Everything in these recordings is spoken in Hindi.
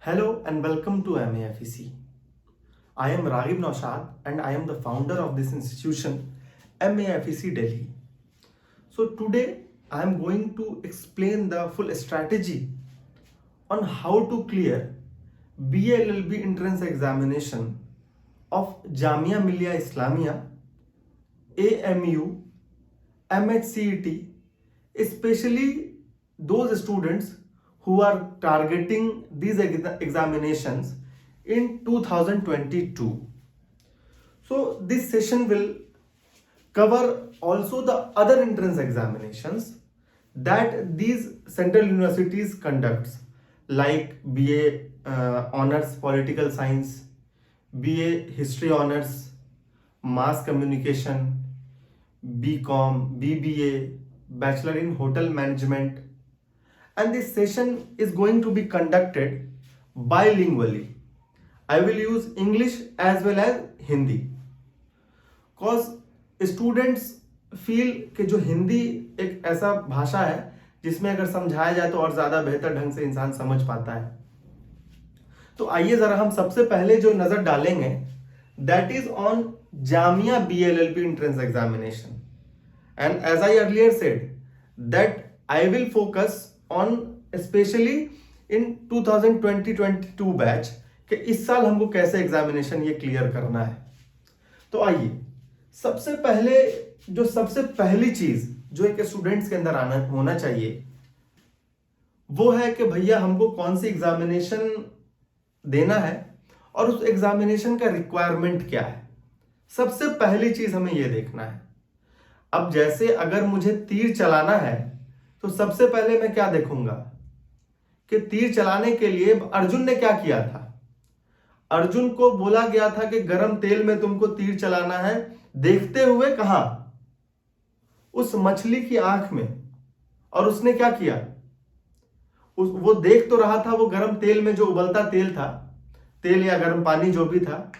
Hello and welcome to MAFEC. I am Raghib Naushad and I am the founder of this institution, MAFEC Delhi. So today I am going to explain the full strategy on how to clear BLLB entrance examination of Jamia Millia Islamia, AMU, MHCET, especially those students who are targeting these examinations in 2022. So this session will cover also the other entrance examinations that these central universities conducts, like BA Honors Political Science, BA History Honors, Mass Communication, BCom, BBA, Bachelor in Hotel Management, and this session is going to be conducted bilingually. I will use English as well as Hindi, cause students feel कि जो हिंदी एक ऐसा भाषा है जिसमें अगर समझाया जाए तो और ज़्यादा बेहतर ढंग से इंसान समझ पाता है. तो आइए ज़रा हम सबसे पहले जो नज़र डालेंगे that is on Jamia BLLB entrance examination, and as I earlier said that I will focus on especially in 2020-22 batch कि इस साल हमको कैसे एग्जामिनेशन ये क्लियर करना है. तो आइए सबसे पहली चीज जो एक स्टूडेंट्स के अंदर आना होना चाहिए वो है कि भैया हमको कौन सी एग्जामिनेशन देना है और उस एग्जामिनेशन का रिक्वायरमेंट क्या है. सबसे पहली चीज हमें ये देखना है. अब जैसे अगर मुझे तीर चलाना है तो सबसे पहले मैं क्या देखूंगा कि तीर चलाने के लिए अर्जुन ने क्या किया था. अर्जुन को बोला गया था कि गरम तेल में तुमको तीर चलाना है, देखते हुए कहां, उस मछली की आंख में. और उसने क्या किया, वो देख तो रहा था वो गरम तेल में, जो उबलता तेल था, तेल या गरम पानी जो भी था,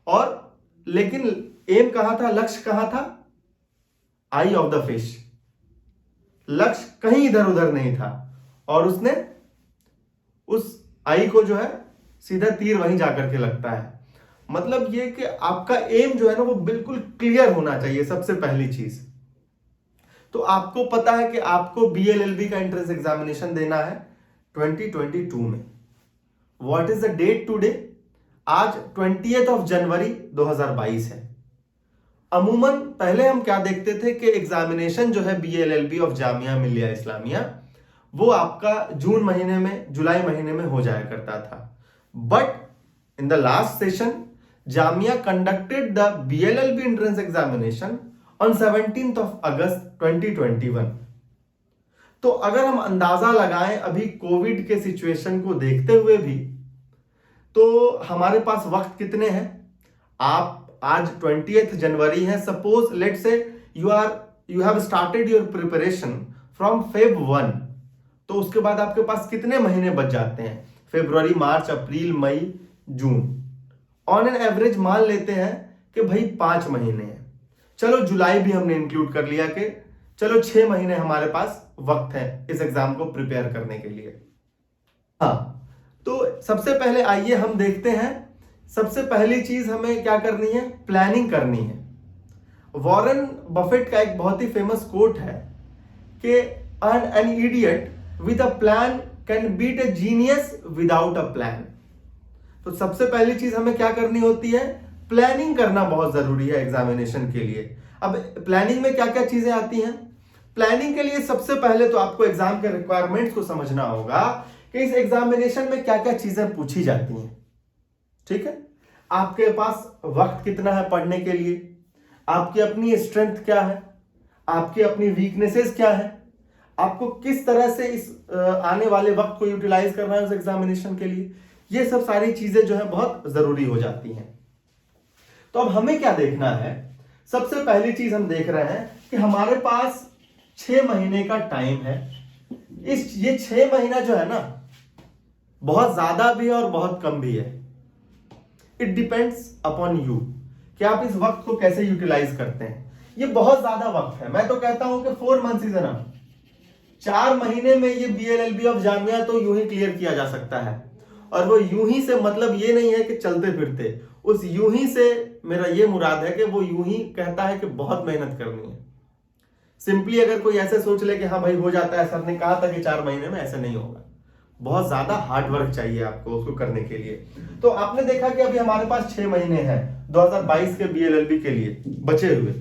और लेकिन एम कहां था, लक्ष्य कहां था, आई ऑफ द फिश. लक्ष्य कहीं इधर उधर नहीं था और उसने उस आई को जो है सीधा तीर वहीं जाकर के लगता है. मतलब ये कि आपका एम जो है ना वो बिल्कुल क्लियर होना चाहिए सबसे पहली चीज. तो आपको पता है कि आपको बीएलएलबी का एंट्रेंस एग्जामिनेशन देना है 2022 में. What is the date today? आज 20 जनवरी 2022 है. अमूमन पहले हम क्या देखते थे कि एग्जामिनेशन जो है बीएलएलबी ऑफ जामिया मिलिया इस्लामिया वो आपका जून महीने में, जुलाई महीने में हो जाया करता था. But in the last session Jamia conducted the BLLB entrance examination on 17th अगस्त 2021. तो अगर हम अंदाजा लगाएं अभी कोविड के सिचुएशन को देखते हुए भी, तो हमारे पास वक्त कितने हैं. आप आज 20th जनवरी है. सपोज लेट से you have started your preparation from Feb 1, तो उसके बाद आपके पास कितने महीने बच जाते हैं, फरवरी, मार्च, अप्रैल, मई, जून. ऑन एन एवरेज मान लेते हैं कि भाई 5 महीने हैं. चलो जुलाई भी हमने इंक्लूड कर लिया कि चलो 6 महीने हमारे पास वक्त है इस एग्जाम को प्रिपेयर करने के लिए. हाँ, तो सबसे पहले आइए हम देखते हैं. सबसे पहली चीज हमें क्या करनी है, प्लानिंग करनी है. वॉरेन बफेट का एक बहुत ही फेमस कोट है कि an idiot with a plan can beat a genius without a plan. तो सबसे पहली चीज हमें क्या करनी होती है, प्लानिंग करना बहुत जरूरी है एग्जामिनेशन के लिए. अब प्लानिंग में क्या क्या चीजें आती हैं. प्लानिंग के लिए सबसे पहले तो आपको एग्जाम के रिक्वायरमेंट्स को समझना होगा कि इस एग्जामिनेशन में क्या क्या चीजें पूछी जाती हैं. ठीक है, आपके पास वक्त कितना है पढ़ने के लिए, आपकी अपनी स्ट्रेंथ क्या है, आपकी अपनी वीकनेसेस क्या है, आपको किस तरह से इस आने वाले वक्त को यूटिलाइज करना है उस एग्जामिनेशन के लिए. ये सब सारी चीजें जो है बहुत जरूरी हो जाती हैं. तो अब हमें क्या देखना है, सबसे पहली चीज हम देख रहे हैं कि हमारे पास 6 महीने का टाइम है. ये 6 महीना जो है ना बहुत ज्यादा भी है और बहुत कम भी है. इट डिपेंड्स अपॉन यू कि आप इस वक्त को कैसे यूटिलाइज करते हैं. ये बहुत ज्यादा वक्त है. मैं तो कहता हूं कि 4 मंथ्स इज एनफ. 4 महीने में ये बीएलएलबी ऑफ जामिया तो यूं ही क्लियर किया जा सकता है. और वो यूं ही से मतलब ये नहीं है कि चलते फिरते, उस यूं ही से मेरा ये मुराद है कि वो यूं ही कहता है कि बहुत मेहनत करनी है। सिंपली अगर कोई ऐसे सोच ले कि हाँ भाई हो जाता है, सर ने कहा था कि 4 महीने में, ऐसे नहीं होगा। बहुत ज्यादा हार्ड वर्क चाहिए आपको उसको करने के लिए। तो आपने देखा कि अभी हमारे पास 6 महीने हैं 2022 के बीएलएलबी के लिए बचे हुए।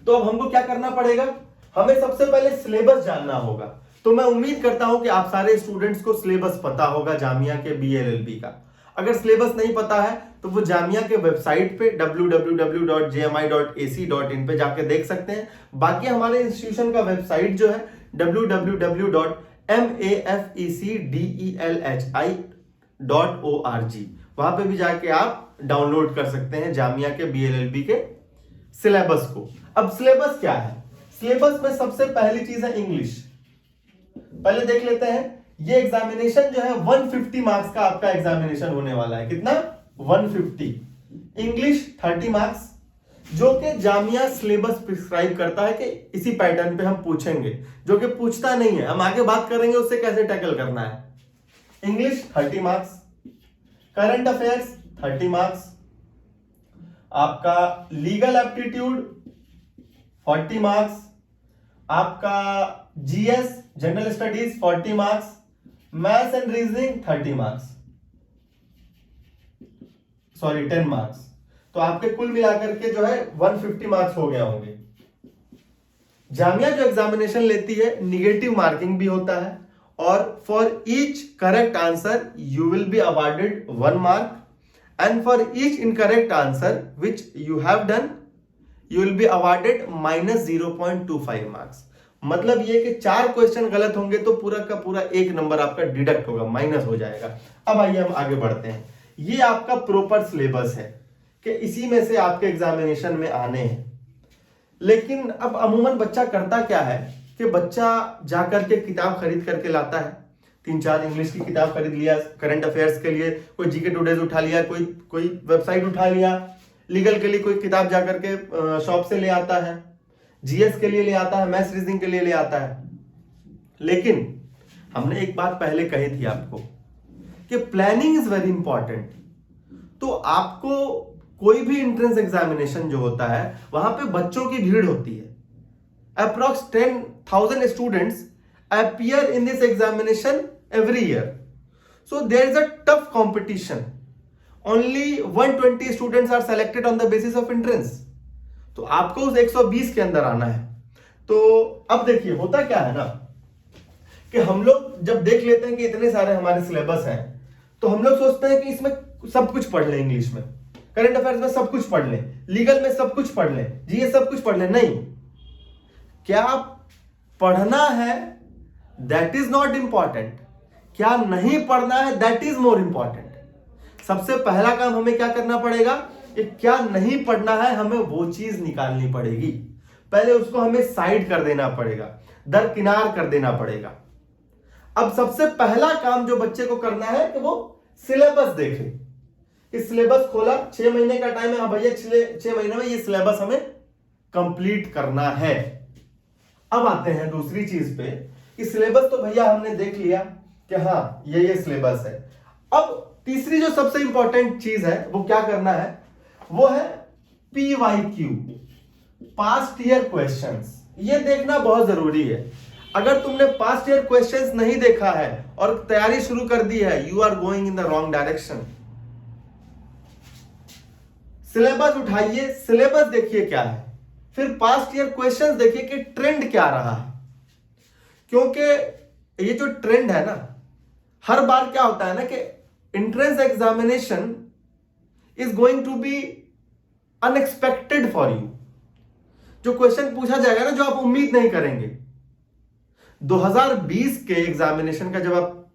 तो अब हमको क्या करना पड़ेगा, हमें सबसे पहले सिलेबस जानना होगा। तो मैं उम्मीद करता हूं कि आप सारे स्टूडेंट्स को सिलेबस पता होगा जामिया के बीएलएलबी का। अगर सिलेबस नहीं पता है तो वो जामिया के वेबसाइट पे www.jmi.ac.in पे जाके देख सकते हैं। बाकी हमारे इंस्टीट्यूशन का वेबसाइट जो है www.mafecdelhi.org, वहां पे भी जाके आप डाउनलोड कर सकते हैं जामिया के बीएलएलबी के सिलेबस को। अब सिलेबस क्या है, सिलेबस में सबसे पहली चीज है इंग्लिश। पहले देख लेते हैं, ये एग्जामिनेशन जो है 150 मार्क्स का आपका एग्जामिनेशन होने वाला है। कितना? 150। इंग्लिश 30 मार्क्स, जो कि जामिया सिलेबस प्रिस्क्राइब करता है कि इसी पैटर्न पे हम पूछेंगे, जो कि पूछता नहीं है। हम आगे बात करेंगे उससे कैसे टैकल करना है। English 30 marks, current affairs 30 marks, आपका लीगल एप्टीट्यूड 40 मार्क्स, आपका GS general studies 40 marks, maths and reasoning 30 marks, sorry 10 marks. तो आपके कुल मिलाकर के जो है 150 मार्क्स हो गए होंगे। जामिया जो एग्जामिनेशन लेती है निगेटिव मार्किंग भी होता है, और for each correct answer you will be awarded 1 mark, and for each incorrect answer which you have done you will be awarded -0.25 marks. मतलब ये कि 4 क्वेश्चन गलत होंगे तो पूरा का पूरा 1 नंबर आपका डिडक्ट होगा, माइनस हो जाएगा। अब आइए हम आगे बढ़ते हैं। ये आपका प्रॉपर सिलेबस है कि इसी में से आपके एग्जामिनेशन में आने हैं। लेकिन अब अमूमन बच्चा करता क्या है कि बच्चा जाकर के किताब खरीद करके लाता है, 3-4 इंग्लिश की किताब खरीद लिया, करंट अफेयर्स के लिए कोई जीके टुडेज उठा लिया, कोई वेबसाइट उठा लिया, लीगल के लिए कोई किताब जाकर के शॉप से ले आता है, जीएस के लिए ले आता है, मैथ्स रीजनिंग के लिए ले आता है। लेकिन हमने एक बात पहले कही थी आपको कि प्लानिंग इज वेरी इंपॉर्टेंट। तो आपको कोई भी एंट्रेंस एग्जामिनेशन जो होता है वहां पे बच्चों की भीड़ होती है। Approx 10,000 students appear in this examination every year, so there is a tough competition. Only 120 students are selected on the basis of entrance. तो आपको उस 120 के अंदर आना है। तो अब देखिए होता क्या है ना कि हम लोग जब देख लेते हैं कि इतने सारे हमारे सिलेबस हैं, तो हम लोग सोचते हैं कि इसमें सब कुछ पढ़ लें, इंग्लिश में, करंट अफेयर्स में सब कुछ पढ़ लें, लीगल में सब कुछ पढ़ लें, जीएस सब कुछ पढ़ लें। नहीं, क्या पढ़ना है दैट इज नॉट इंपॉर्टेंट, क्या नहीं पढ़ना है दैट इज मोर इंपॉर्टेंट। सबसे पहला काम हमें क्या करना पड़ेगा कि क्या नहीं पढ़ना है, हमें वो चीज निकालनी पड़ेगी। पहले उसको हमें साइड कर देना पड़ेगा, दरकिनार कर देना पड़ेगा। अब सबसे पहला काम जो बच्चे को करना है कि वो सिलेबस देखे। इस सिलेबस खोला, 6 महीने का टाइम है, हाँ भैया 6 महीने में ये सिलेबस हमें कंप्लीट करना है। अब आते हैं दूसरी चीज पे कि सिलेबस तो भैया हमने देख लिया कि हाँ ये सिलेबस है। अब तीसरी जो सबसे इंपॉर्टेंट चीज है वो क्या करना है, वो है PYQ, पास्ट ईयर क्वेश्चंस। ये देखना बहुत जरूरी है। अगर तुमने पास्ट ईयर क्वेश्चंस नहीं देखा है और तैयारी शुरू कर दी है, you are going in the wrong direction. Syllabus उठाइए, सिलेबस देखिए क्या है, फिर पास्ट ईयर क्वेश्चंस देखिए कि ट्रेंड क्या रहा है। क्योंकि ये जो ट्रेंड है ना, हर बार क्या होता है ना कि entrance examination is going to be unexpected for you. जो क्वेश्चन पूछा जाएगा ना, जो आप उम्मीद नहीं करेंगे। 2020 के एग्जामिनेशन का जब आप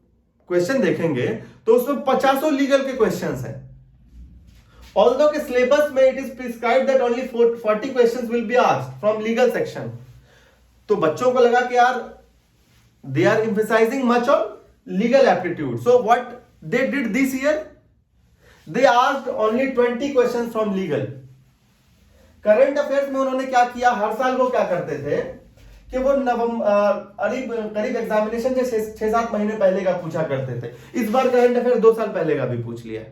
क्वेश्चन देखेंगे तो उसमें 50 लीगल के क्वेश्चंस हैं। Although के सिलेबस में it is prescribed that only 40 questions will be asked from legal section, तो बच्चों को लगा कि यार they are emphasizing much on legal aptitude. So what they did this year, they asked only 20 questions from legal. Current affairs में उन्होंने क्या किया, हर साल वो क्या करते थे कि वो करीब एग्जामिनेशन के 6-7 महीने पहले का पूछा करते थे। इस बार करंट अफेयर 2 साल पहले का भी पूछ लिया।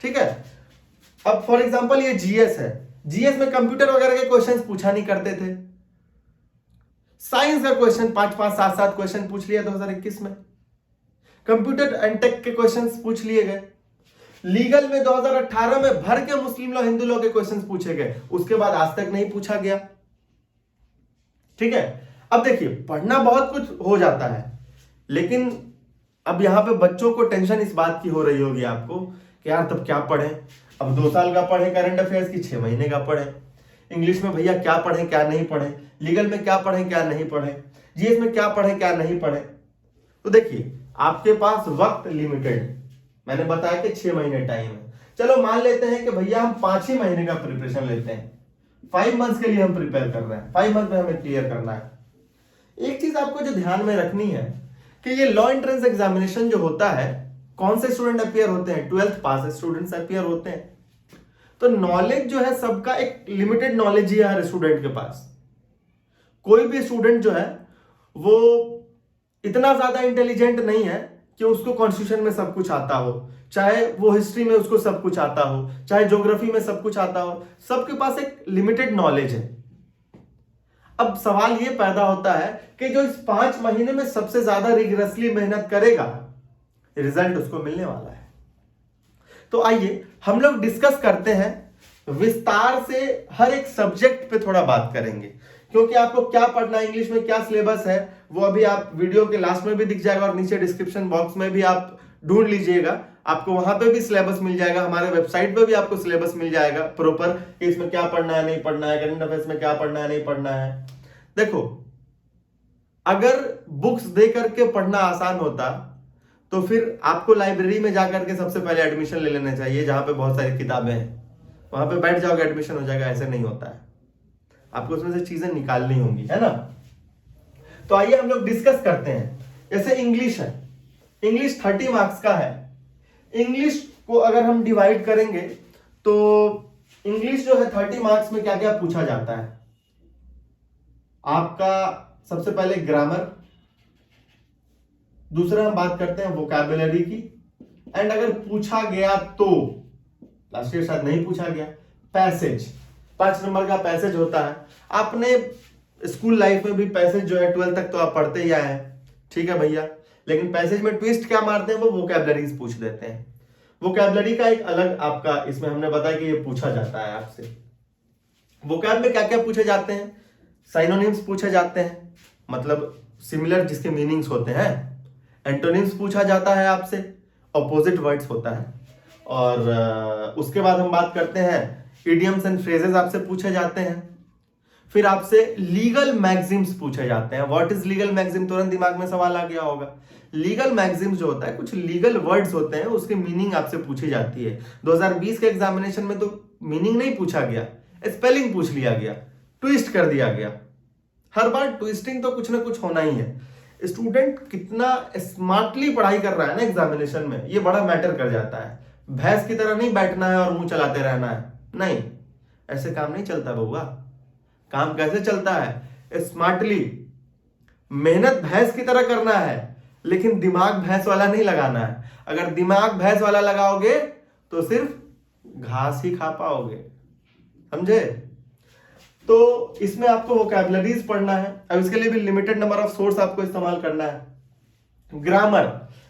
ठीक है, अब फॉर एग्जांपल ये जीएस है, जीएस में कंप्यूटर वगैरह के क्वेश्चंस पूछा नहीं करते थे। साइंस का क्वेश्चन 5-5, 7-7 क्वेश्चन पूछ लिया 2021 में। कंप्यूटर एंड टेक के क्वेश्चंस पूछ लिए गए। लीगल में 2018 में भर के मुस्लिम लॉ, हिंदू लॉ के क्वेश्चंस पूछे गए, उसके बाद आज तक नहीं पूछा गया। ठीक है, अब देखिए पढ़ना बहुत कुछ हो जाता है, लेकिन अब यहां पे बच्चों को टेंशन इस बात की हो रही होगी आपको कि यार तब क्या पढ़ें, अब 2 साल का पढ़े करंट अफेयर्स की 6 महीने का पढ़े, इंग्लिश में भैया क्या पढ़े क्या नहीं पढ़े, लीगल में क्या पढ़े क्या नहीं पढ़े, जीएस में क्या पढ़े क्या नहीं पढ़े। तो देखिए आपके पास वक्त लिमिटेड, मैंने बताया कि 6 महीने टाइम है। चलो मान लेते हैं कि भैया हम 5 ही महीने का प्रिपरेशन लेते हैं, 5 मंथ्स के लिए हम प्रिपेयर कर रहे हैं, 5 मंथ में हमें क्लियर करना है। एक चीज आपको जो ध्यान में रखनी है कि ये लॉ एंट्रेंस एग्जामिनेशन जो होता है, कौन से स्टूडेंट अपियर होते हैं, 12th पास स्टूडेंट्स अपियर होते हैं। तो नॉलेज जो है सबका एक लिमिटेड नॉलेज ही है हर स्टूडेंट के पास। कोई भी स्टूडेंट जो है वो इतना ज्यादा इंटेलिजेंट नहीं है कि उसको कॉन्स्टिट्यूशन में सब कुछ आता हो, चाहे वो हिस्ट्री में उसको सब कुछ आता हो, चाहे ज्योग्राफी में सब कुछ आता हो, सबके पास एक लिमिटेड नॉलेज है। अब सवाल ये पैदा होता है कि जो इस 5 महीने में सबसे ज्यादा रिगरसली मेहनत करेगा, रिजल्ट उसको मिलने वाला है। तो आइए हम लोग डिस्कस करते हैं, विस्तार से हर एक सब्जेक्ट पे थोड़ा बात करेंगे, क्योंकि आपको क्या पढ़ना है, इंग्लिश में क्या सिलेबस है, वो अभी आप वीडियो के लास्ट में भी दिख जाएगा और नीचे डिस्क्रिप्शन बॉक्स में भी आप ढूंढ लीजिएगा, आपको वहां पे भी सिलेबस मिल जाएगा, हमारे वेबसाइट पे भी आपको सिलेबस मिल जाएगा प्रॉपर कि इसमें क्या पढ़ना है नहीं पढ़ना है, करंट अफेयर्स में क्या पढ़ना है नहीं पढ़ना है। देखो अगर बुक्स दे करके पढ़ना आसान होता तो फिर आपको लाइब्रेरी में जाकर के सबसे पहले एडमिशन ले लेना चाहिए, जहां पे बहुत सारी किताबें हैं, वहां पे बैठ जाओगे एडमिशन हो जाएगा। ऐसे नहीं होता है, आपको उसमें से चीजें निकालनी होंगी, है ना। तो आइए हम लोग डिस्कस करते हैं। जैसे इंग्लिश है, इंग्लिश 30 मार्क्स का है। इंग्लिश को अगर हम डिवाइड करेंगे तो इंग्लिश जो है 30 मार्क्स में क्या क्या पूछा जाता है। आपका सबसे पहले ग्रामर, दूसरा हम बात करते हैं वोकैबुलरी की, एंड अगर पूछा गया तो, लास्ट ईयर शायद नहीं पूछा गया, पैसेज, 5 नंबर का पैसेज होता है। आपने स्कूल लाइफ में भी पैसेज जो है 12 तक तो आप पढ़ते ही आए हैं, ठीक है भैया, लेकिन पैसेज में ट्विस्ट क्या मारते हैं, वो वोकैबुलरीज पूछ देते हैं। वोकैबुलरी का एक अलग आपका इसमें हमने बताया कि ये पूछा जाता है आपसे। वोकैब में क्या क्या पूछे जाते हैं, साइनोनिम्स पूछे जाते हैं, मतलब सिमिलर जिसके मीनिंग्स होते हैं, एंटोनिम्स पूछा जाता है आपसे, ऑपोजिट वर्ड्स होता है, और उसके बाद हम बात करते हैं इडियम्स एंड फ्रेजेस आपसे पूछे जाते हैं। फिर आपसे लीगल मैगजिम्स पूछे जाते हैं। व्हाट इज लीगल मैगजिम, तुरंत दिमाग में सवाल आ गया होगा। लीगल मैगजिम्स जो होता है, कुछ लीगल वर्ड्स होते हैं, उसकी मीनिंग आपसे पूछी जाती है। 2020 के एग्जामिनेशन में तो मीनिंग नहीं पूछा गया, स्पेलिंग पूछ लिया गया, ट्विस्ट कर दिया गया। हर बार ट्विस्टिंग तो कुछ ना कुछ होना ही है। स्टूडेंट कितना स्मार्टली पढ़ाई कर रहा है ना एग्जामिनेशन में, ये बड़ा मैटर कर जाता है। भैंस की तरह नहीं बैठना है और मुंह चलाते रहना है, नहीं, ऐसे काम नहीं चलता बउआ। काम कैसे चलता है, स्मार्टली। मेहनत भैंस की तरह करना है, लेकिन दिमाग भैंस वाला नहीं लगाना है। अगर दिमाग भैंस वाला लगाओगे तो सिर्फ घास ही खा पाओगे, समझे। तो इसमें आपको वोकैबुलरीज पढ़ना है। अब इसके लिए भी लिमिटेड नंबर ऑफ सोर्स आपको इस्तेमाल करना है। ग्रामर,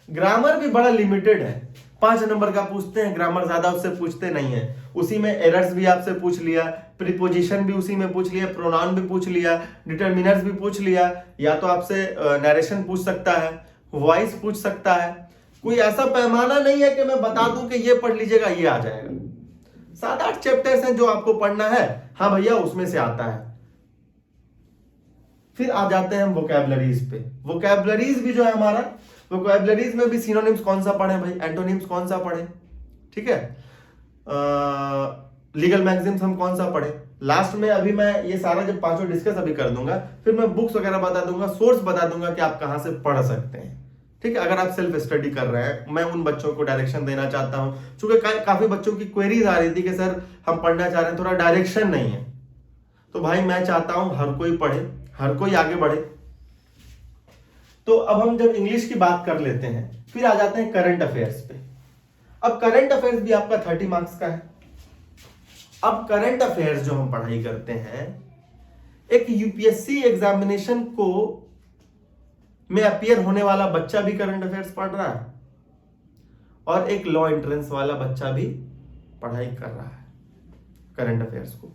ग्रामर भी बड़ा लिमिटेड है, 5 नंबर का पूछते हैं ग्रामर, ज्यादा उससे पूछते नहीं है। उसी में एरर्स भी आपसे पूछ लिया, प्रीपोजिशन भी उसी में पूछ लिया, प्रोनाउन भी पूछ लिया, डिटर्मिनर्स भी पूछ लिया, या तो आपसे नरेशन पूछ सकता है, वॉइस पूछ सकता है। कोई ऐसा पैमाना नहीं है कि मैं बता दूं कि ये पढ़ लीजिएगा ये आ जाएगा। 7-8 चैप्टर्स हैं जो आपको पढ़ना है, हाँ भैया उसमें से आता है। फिर आ जाते हैं हम वोकैबुलरीज पे। वोकैबुलरीज भी जो है हमारा, वोकैबुलरीज में भी सिनोनिम्स कौन सा पढ़े भाई, एंटोनिम्स कौन सा पढ़े, ठीक है, लीगल मैगजिम्स हम कौन सा पढ़े। लास्ट में अभी मैं ये सारा जब 5 डिस्कस अभी कर दूंगा, फिर मैं बुक्स वगैरह बता दूंगा, सोर्स बता दूंगा कि आप कहां से पढ़ सकते हैं, ठीक है। अगर आप सेल्फ स्टडी कर रहे हैं, मैं उन बच्चों को डायरेक्शन देना चाहता हूं, क्योंकि काफी बच्चों की क्वेरीज आ रही थी कि सर हम पढ़ना चाह रहे हैं, थोड़ा डायरेक्शन नहीं है। तो भाई मैं चाहता हूं हर कोई पढ़े, हर कोई आगे बढ़े। तो अब हम जब इंग्लिश की बात कर लेते हैं, फिर आ जाते हैं करंट अफेयर्स पे। अब करंट अफेयर्स भी आपका 30 मार्क्स का है। अब करंट अफेयर्स जो हम पढ़ाई करते हैं, एक यूपीएससी एग्जामिनेशन को में अपियर होने वाला बच्चा भी करंट अफेयर्स पढ़ रहा है और एक लॉ एंट्रेंस वाला बच्चा भी पढ़ाई कर रहा है करंट अफेयर्स को।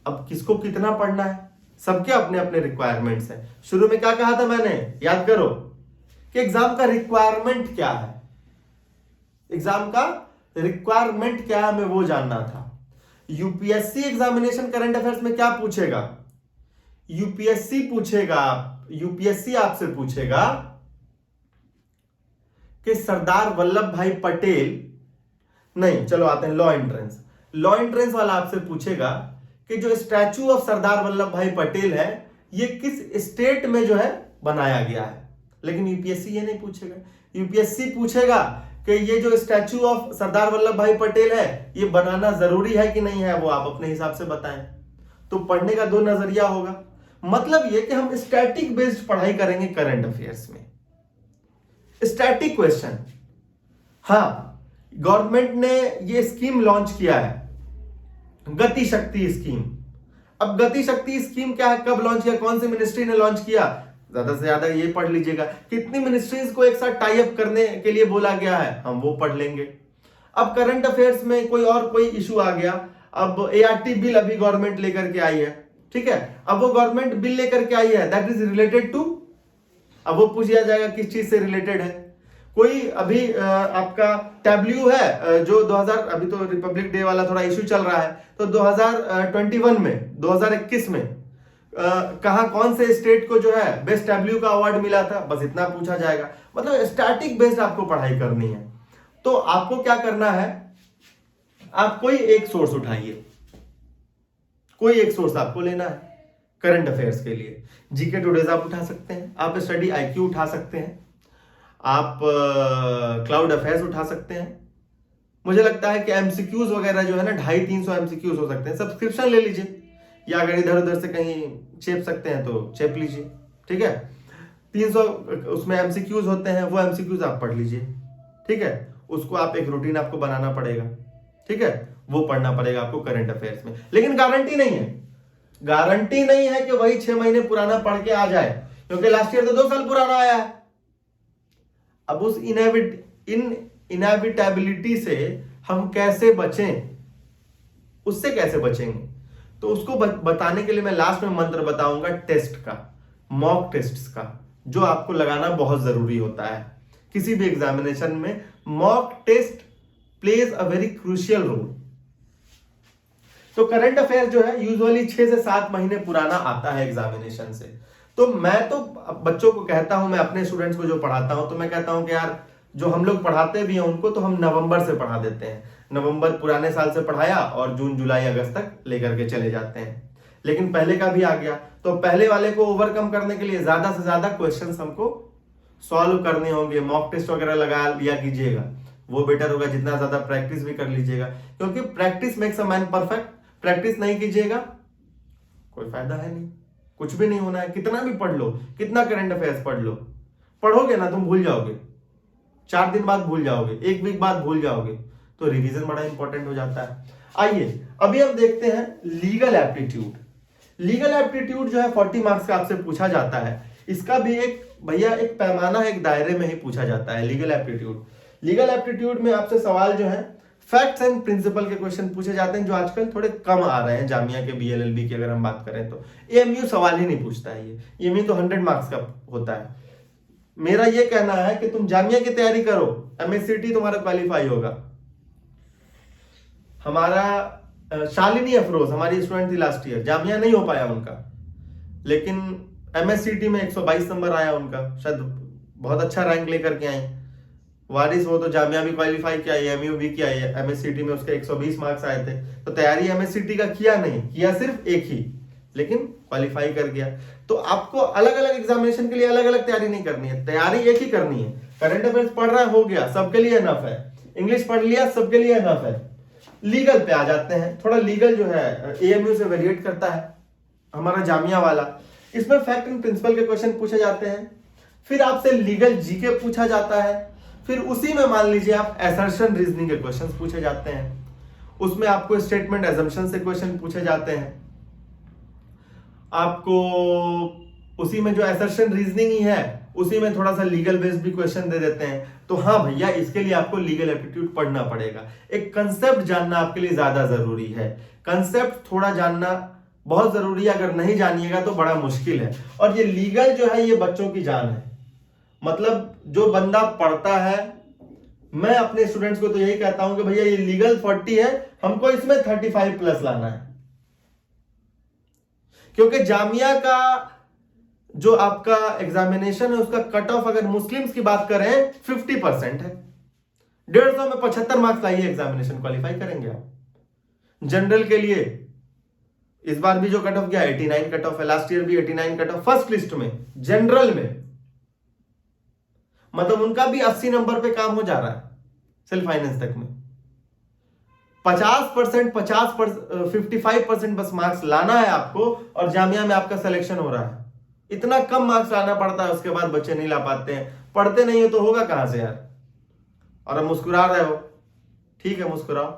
अब किसको कितना पढ़ना है, सबके अपने अपने रिक्वायरमेंट्स हैं। शुरू में क्या कहा था मैंने, याद करो कि एग्जाम का रिक्वायरमेंट क्या है, एग्जाम का रिक्वायरमेंट क्या है हमें वो जानना था। यूपीएससी एग्जामिनेशन करंट अफेयर्स में क्या पूछेगा, यूपीएससी आपसे पूछेगा कि सरदार वल्लभ भाई पटेल, नहीं चलो आते हैं लॉ एंट्रेंस वाला आपसे पूछेगा कि जो स्टैचू ऑफ सरदार वल्लभ भाई पटेल है ये किस स्टेट में जो है बनाया गया है। लेकिन यूपीएससी ये नहीं पूछेगा, यूपीएससी पूछेगा कि ये जो स्टैचू ऑफ सरदार वल्लभ भाई पटेल है ये बनाना जरूरी है कि नहीं है, वो आप अपने हिसाब से बताएं। तो पढ़ने का दो नजरिया होगा। मतलब ये कि हम स्टैटिक बेस्ड पढ़ाई करेंगे करंट अफेयर्स में, स्टैटिक क्वेश्चन। हाँ, गवर्नमेंट ने ये स्कीम लॉन्च किया है, गति शक्ति स्कीम। अब गति शक्ति स्कीम क्या है, कब लॉन्च किया, कौन सी मिनिस्ट्री ने लॉन्च किया, ज्यादा से ज्यादा ये पढ़ लीजिएगा। कितनी मिनिस्ट्रीज को एक साथ टाई अप करने के लिए बोला गया है, हम वो पढ़ लेंगे। अब करंट अफेयर्स में कोई इशू आ गया, अब एआरटी बिल अभी गवर्नमेंट लेकर के आई है, ठीक है। अब वो गवर्नमेंट बिल लेकर के आई है, दैट इज रिलेटेड टू, अब वो पूछा जाएगा किस चीज से रिलेटेड है। कोई अभी आपका टैब्ल्यू है जो 2000, अभी तो रिपब्लिक डे वाला थोड़ा इशू चल रहा है, तो 2021 में 2021 में कहां कौन से स्टेट को जो है बेस्ट टैब्ल्यू का अवार्ड मिला था, बस इतना पूछा जाएगा। मतलब स्टैटिक बेस्ड आपको पढ़ाई करनी है। तो आपको क्या करना है, आप कोई एक सोर्स उठाइए, कोई एक सोर्स आपको लेना है करंट अफेयर्स के लिए। जीके टुडेज आप उठा सकते हैं, आप स्टडी आईक्यू उठा सकते हैं, आप क्लाउड अफेयर्स उठा सकते हैं। मुझे लगता है कि एमसीक्यूज वगैरह जो है ना 250-300 एमसीक्यूज हो सकते हैं, सब्सक्रिप्शन ले लीजिए, या अगर इधर उधर से कहीं चेप सकते हैं तो चेप लीजिए, ठीक है। 300 उसमें एमसीक्यूज होते हैं, वो एमसीक्यूज आप पढ़ लीजिए, ठीक है। उसको आप एक रूटीन आपको बनाना पड़ेगा, ठीक है, वो पढ़ना पड़ेगा आपको करंट अफेयर्स में। लेकिन गारंटी नहीं है कि वही 6 महीने पुराना पढ़ के आ जाए, क्योंकि लास्ट ईयर तो 2 साल पुराना आया है। अब उस इनएविटेबिलिटी से हम कैसे बचें, उससे कैसे बचेंगे, तो उसको बताने के लिए मैं लास्ट में मंत्र बताऊंगा टेस्ट का, मॉक टेस्ट्स का, जो आपको लगाना बहुत जरूरी होता है किसी भी एग्जामिनेशन में। Mock test plays a very crucial role. तो करंट अफेयर जो है यूजुअली 6 से 7 महीने पुराना आता है एग्जामिनेशन से। तो मैं तो बच्चों को कहता हूं, मैं अपने स्टूडेंट्स को जो पढ़ाता हूं, तो मैं कहता हूं कि यार जो हम लोग पढ़ाते भी हैं उनको तो हम नवंबर से पढ़ा देते हैं। नवंबर पुराने साल से पढ़ाया और जून जुलाई अगस्त तक लेकर के चले जाते हैं। लेकिन पहले का भी आ गया, तो पहले वाले को ओवरकम करने के लिए ज्यादा से ज्यादा क्वेश्चंस हमको सॉल्व करने होंगे। मॉक टेस्ट वगैरह लगा लिया कीजिएगा, वो बेटर होगा। जितना ज्यादा प्रैक्टिस भी कर लीजिएगा, क्योंकि practice makes a man perfect. Practice नहीं कीजिएगा कोई फायदा है नहीं, कुछ भी नहीं होना है। कितना भी पढ़ लो, कितना करंट अफेयर्स पढ़ लो, पढ़ोगे ना तुम भूल जाओगे, 4 दिन बाद भूल जाओगे, 1 वीक बाद भूल जाओगे। तो रिवीजन बड़ा इंपॉर्टेंट हो जाता है। आइए अभी हम देखते हैं लीगल एप्टीट्यूड। लीगल एप्टीट्यूड जो है 40 मार्क्स का आपसे पूछा जाता है। इसका भी एक भैया एक पैमाना है, एक दायरे में ही पूछा जाता है लीगल एप्टीट्यूड। लीगल एप्टीट्यूड में आपसे सवाल जो है फैक्ट्स एंड प्रिंसिपल के क्वेश्चन पूछे जाते हैं, जो आजकल थोड़े कम आ रहे हैं। जामिया के बीएलएलबी की अगर हम बात करें तो एएमयू सवाल ही नहीं पूछता है। ये एएमयू तो 100 मार्क्स का होता है। मेरा ये कहना है कि तुम जामिया की तैयारी करो, एमएससीटी तुम्हारा क्वालिफाई होगा। हमारा शालिनी अफरोज हमारी स्टूडेंट थी लास्ट ईयर, जामिया नहीं हो पाया उनका, लेकिन एमएससीटी में 122 नंबर आया उनका, शायद बहुत अच्छा रैंक लेकर के आई। वारिस वो तो जामिया भी क्वालिफाई किया, एमयू भी किया, एमएससीटी में उसके 120 मार्क्स आए थे। तो तैयारी एमएससीटी का किया नहीं, किया सिर्फ एक ही, लेकिन क्वालिफाई कर गया। तो आपको अलग अलग एग्जामिनेशन के लिए अलग अलग तैयारी नहीं करनी है, तैयारी एक ही करनी है। करंट अफेयर्स पढ़ रहा है, हो गया, सबके लिए इनफ है। इंग्लिश पढ़ लिया, सबके लिए इनफ है। लीगल पे आ जाते हैं। थोड़ा लीगल जो है एएमयू से वेरिएट करता है हमारा जामिया वाला। इसमें फैक्ट एंड प्रिंसिपल के क्वेश्चन पूछे जाते हैं, फिर आपसे लीगल जीके पूछा जाता है, फिर उसी में मान लीजिए आप असर्शन रीजनिंग के क्वेश्चन पूछे जाते हैं, उसमें आपको स्टेटमेंट एजम्पशन से क्वेश्चन पूछे जाते हैं, आपको उसी में जो असर्शन रीजनिंग ही है उसी में थोड़ा सा लीगल बेस्ड भी क्वेश्चन दे देते हैं। तो हाँ भैया, इसके लिए आपको लीगल एप्टीट्यूड पढ़ना पड़ेगा। एक कंसेप्ट जानना आपके लिए ज्यादा जरूरी है, कंसेप्ट थोड़ा जानना बहुत जरूरी है, अगर नहीं जानिएगा तो बड़ा मुश्किल है। और ये लीगल जो है ये बच्चों की जान है, मतलब जो बंदा पढ़ता है, मैं अपने स्टूडेंट्स को तो यही कहता हूं कि भैया ये लीगल 40 है, हमको इसमें 35 प्लस लाना है, क्योंकि जामिया का जो आपका एग्जामिनेशन है उसका कट ऑफ अगर मुस्लिम्स की बात करें 50% है। 150 में 75 मार्क्स लाइए, एग्जामिनेशन क्वालिफाई करेंगे आप। जनरल के लिए इस बार भी जो कट ऑफ गया 89 कट ऑफ है, लास्ट ईयर भी 89 कट ऑफ फर्स्ट लिस्ट में जनरल में, मतलब उनका भी 80 नंबर पे काम हो जा रहा है सेल्फ फाइनेंस तक में। 50% 55% बस मार्क्स लाना है आपको और जामिया में आपका सिलेक्शन हो रहा है। इतना कम मार्क्स लाना पड़ता है, उसके बाद बच्चे नहीं ला पाते हैं। पढ़ते नहीं हो तो होगा कहां से यार। और अब मुस्कुरा रहे हो, ठीक है मुस्कुराओ।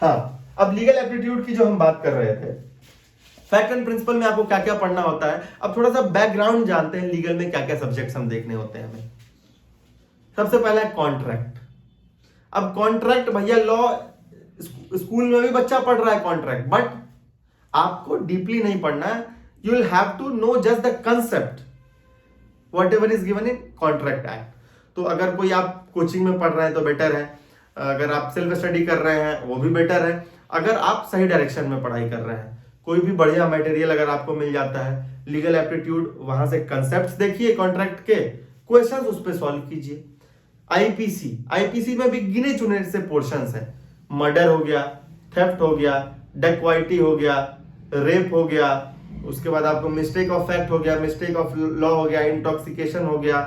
हाँ, अब लीगल एप्टीट्यूड की जो हम बात कर रहे थे, फैक्ट एंड प्रिंसिपल में आपको क्या क्या पढ़ना होता है। अब थोड़ा सा बैकग्राउंड जानते हैं, लीगल में क्या क्या सब्जेक्ट्स हम देखने होते हैं हमें। सबसे पहला है कॉन्ट्रैक्ट। अब कॉन्ट्रैक्ट भैया लॉ स्कूल में भी बच्चा पढ़ रहा है कॉन्ट्रैक्ट, बट आपको डीपली नहीं पढ़ना है। You will have to know just the concept whatever is given in contract act. तो अगर कोई आप कोचिंग में पढ़ रहे हैं तो बेटर है, अगर आप सेल्फ स्टडी कर रहे हैं वो भी बेटर है, अगर आप सही डायरेक्शन में पढ़ाई कर रहे हैं। कोई भी बढ़िया मटेरियल अगर आपको मिल जाता है, लीगल एप्टीट्यूड, वहां से कंसेप्ट्स देखिए कॉन्ट्रैक्ट के, क्वेश्चंस उस पर सॉल्व कीजिए। आईपीसी में भी गिने चुने से पोर्शंस हैं, मर्डर हो गया, थेफ्ट हो गया, डकवाइटी हो गया, रेप हो गया, उसके बाद आपको मिस्टेक ऑफ फैक्ट हो गया, मिस्टेक ऑफ लॉ हो गया, इंटॉक्सिकेशन हो गया,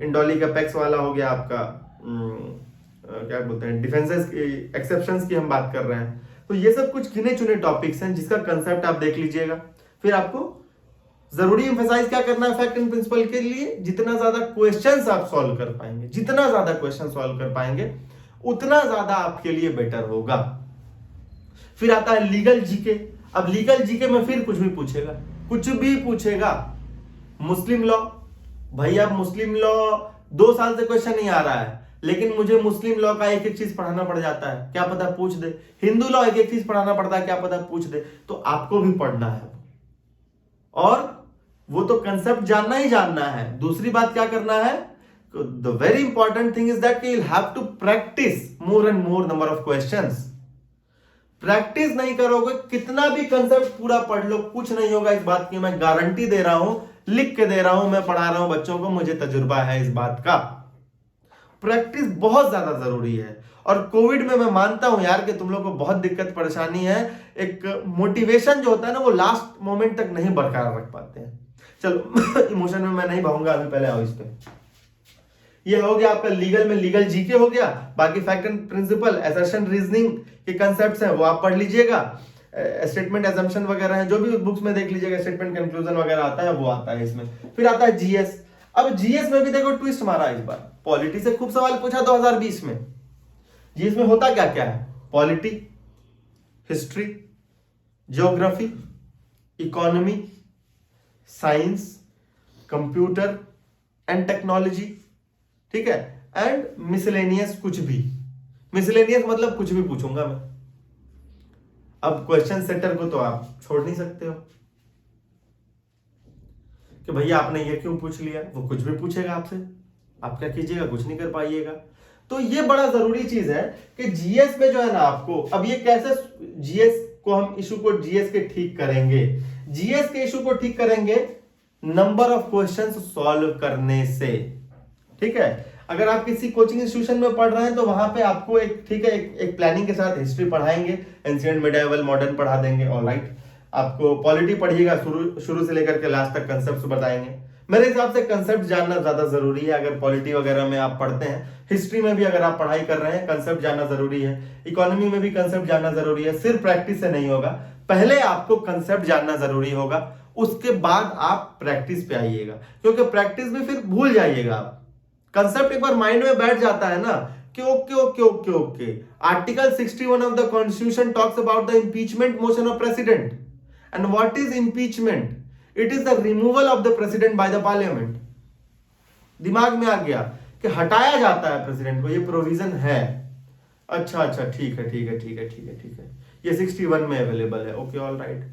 इंडोलिक अपेक्स वाला हो गया आपका, क्या बोलते हैं, डिफेंसेस एक्सेप्शंस की हम बात कर रहे हैं। तो ये सब कुछ गिने चुने टॉपिक्स हैं जिसका कंसेप्ट आप देख लीजिएगा। फिर आपको जरूरी एम्फसाइज क्या करना है फैक्ट एंड प्रिंसिपल के लिए, जितना ज्यादा क्वेश्चंस आप सॉल्व कर पाएंगे, जितना ज्यादा क्वेश्चन सॉल्व कर पाएंगे उतना ज्यादा आपके लिए बेटर होगा। फिर आता है लीगल जीके। अब लीगल जीके में फिर कुछ भी पूछेगा, कुछ भी पूछेगा। मुस्लिम लॉ, भैया मुस्लिम लॉ 2 साल से क्वेश्चन नहीं आ रहा है, लेकिन मुझे मुस्लिम लॉ का एक एक चीज पढ़ाना पड़ जाता है, क्या पता पूछ दे। हिंदू लॉ एक एक चीज पढ़ाना पड़ता है, क्या पता पूछ दे। तो आपको भी पढ़ना है, और वो तो कंसेप्ट जानना ही जानना है। दूसरी बात क्या करना है, the very important thing is that you will have to practise more and more number of questions. Practice नहीं करोगे, कितना भी कंसेप्ट पूरा पढ़ लो, कुछ नहीं होगा। इस बात की मैं गारंटी दे रहा हूं, लिख के दे रहा हूं, मैं पढ़ा रहा हूं बच्चों को, मुझे तजुर्बा है इस बात का। प्रैक्टिस बहुत ज्यादा जरूरी है। और कोविड में मैं मानता हूं यार कि तुम लोग को बहुत दिक्कत परेशानी है, एक मोटिवेशन जो होता है ना वो लास्ट मोमेंट तक नहीं बरकरार रख पाते हैं। चलो इमोशन में मैं नहीं बहूंगा अभी, पहले आओ इस पे। ये हो गया आपका लीगल में, लीगल जीके हो गया। बाकी fact and principle, assertion reasoning के कंसेप्ट्स हैं वो आप पढ़ लीजिएगा। स्टेटमेंट एजम्पशन वगैरह है जो भी बुक्स में देख लीजिएगा, स्टेटमेंट कंक्लूजन वगैरह आता है वो आता है इसमें। फिर आता है जीएस। अब जीएस में भी देखो ट्विस्ट मारा इस बार, पॉलिटी से खूब सवाल पूछा 2020 में। जीएस में होता क्या क्या है, polity, history, geography, economy, science, computer and technology, ठीक है, एंड मिसलेनियस। कुछ भी मिसलेनियस मतलब कुछ भी पूछूंगा मैं। अब क्वेश्चन सेटर को तो आप छोड़ नहीं सकते हो कि भैया आपने ये क्यों पूछ लिया, वो कुछ भी पूछेगा आपसे, आप क्या कीजिएगा, कुछ नहीं कर पाइएगा। तो ये बड़ा जरूरी चीज है कि जीएस में जो है ना आपको, अब ये कैसे जीएस को हम इशू को जीएस के ठीक करेंगे, जीएस के इशू को ठीक करेंगे नंबर ऑफ क्वेश्चंस सॉल्व करने से, ठीक है। अगर आप किसी कोचिंग इंस्टीट्यूशन में पढ़ रहे हैं तो वहां पे आपको एक, ठीक है, एक प्लानिंग के साथ हिस्ट्री पढ़ाएंगे, एंशिएंट, मिडिएवल, मॉडर्न पढ़ा देंगे, ऑलराइट। आपको पॉलिटी पढ़िएगा, शुरू से लेकर के लास्ट तक कंसेप्ट बताएंगे। मेरे हिसाब से कंसेप्ट जानना ज्यादा जरूरी है अगर पॉलिटी वगैरह में आप पढ़ते हैं। हिस्ट्री में भी अगर आप पढ़ाई कर रहे हैं कंसेप्ट जानना जरूरी है, इकोनॉमी में भी कंसेप्ट जानना जरूरी है। सिर्फ प्रैक्टिस से नहीं होगा, पहले आपको कंसेप्ट जानना जरूरी होगा, उसके बाद आप प्रैक्टिस पे आइएगा, क्योंकि प्रैक्टिस में फिर भूल जाइएगा आप। कंसेप्ट एक बार माइंड में बैठ जाता है ना कि okay okay okay okay, article 61 of the constitution talks about the impeachment motion of president, and what is impeachment? It is the removal of the president by the parliament. दिमाग में आ गया कि हटाया जाता है प्रेसिडेंट को, ये प्रोविजन है। अच्छा अच्छा, ठीक है ठीक है ठीक है ठीक है ठीक है, ये 61 में अवेलेबल है। Okay all right.